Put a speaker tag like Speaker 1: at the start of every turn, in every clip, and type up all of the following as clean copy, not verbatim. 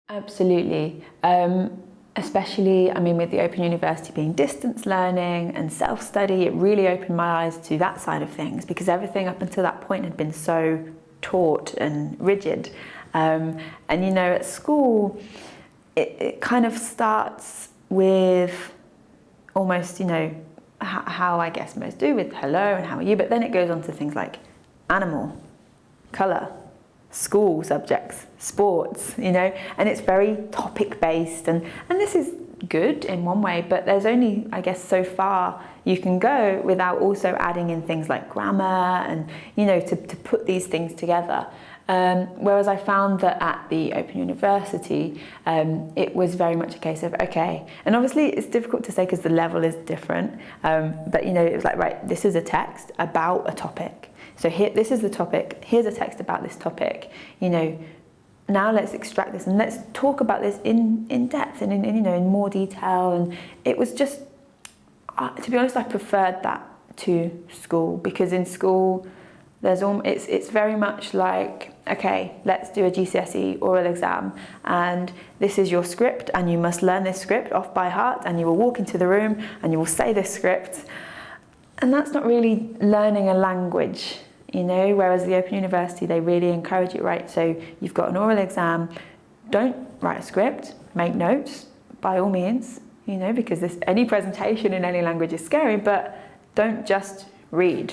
Speaker 1: Absolutely. Especially, I mean, with the Open University being distance learning and self-study, it really opened my eyes to that side of things, because everything up until that point had been so taught and rigid. And you know, at school, it kind of starts with almost, you know, how I guess most do, with hello and how are you, but then it goes on to things like animal, colour, school subjects, sports, you know, and it's very topic based, and this is good in one way, but there's only, I guess, so far you can go without also adding in things like grammar and, you know, to put these things together. Whereas I found that at the Open University, it was very much a case of, okay, and obviously it's difficult to say because the level is different, but you know, it was like, right, this is a text about a topic. So here, this is the topic, here's a text about this topic, you know, now let's extract this and let's talk about this in depth and in, you know, in more detail. And it was just, to be honest, I preferred that to school, because in school, it's very much like, okay, let's do a GCSE oral exam, and this is your script, and you must learn this script off by heart, and you will walk into the room and you will say this script. And that's not really learning a language, you know, whereas the Open University, they really encourage it, right? So you've got an oral exam, don't write a script, make notes, by all means, you know, because any presentation in any language is scary, but don't just read.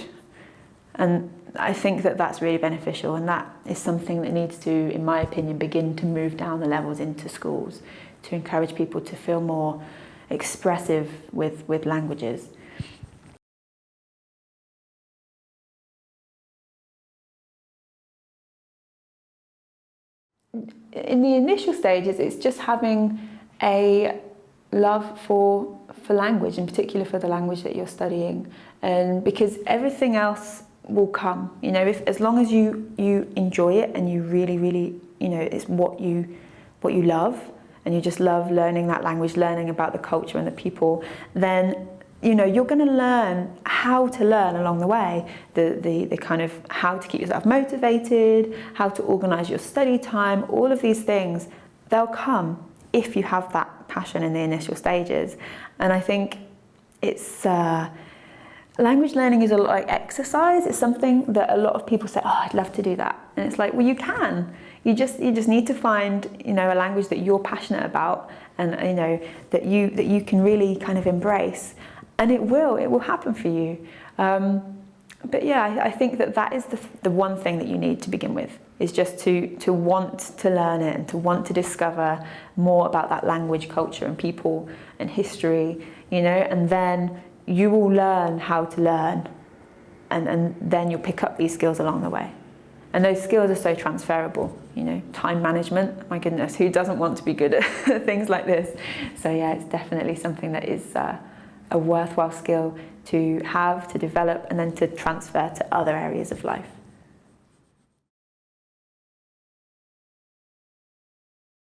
Speaker 1: And I think that that's really beneficial, and that is something that needs to, in my opinion, begin to move down the levels into schools, to encourage people to feel more expressive with languages. In the initial stages, it's just having a love for language, in particular for the language that you're studying, and because everything else will come, you know, as long as you enjoy it and you really, you know, it's what you love, and you just love learning that language, learning about the culture and the people, then, you know, you're going to learn how to learn along the way, the kind of how to keep yourself motivated, how to organize your study time, all of these things, they'll come if you have that passion in the initial stages. And I think it's language learning is a lot like exercise. It's something that a lot of people say, oh, I'd love to do that. And it's like, well, you can. You just need to find, you know, a language that you're passionate about, and, you know, that you can really kind of embrace. And it will happen for you. But yeah, I think that is the one thing that you need to begin with, is just to want to learn it and to want to discover more about that language, culture and people and history, you know, and then you will learn how to learn, and then you'll pick up these skills along the way. And those skills are so transferable, you know, time management, my goodness, who doesn't want to be good at things like this? So yeah, it's definitely something that is a worthwhile skill to have, to develop, and then to transfer to other areas of life.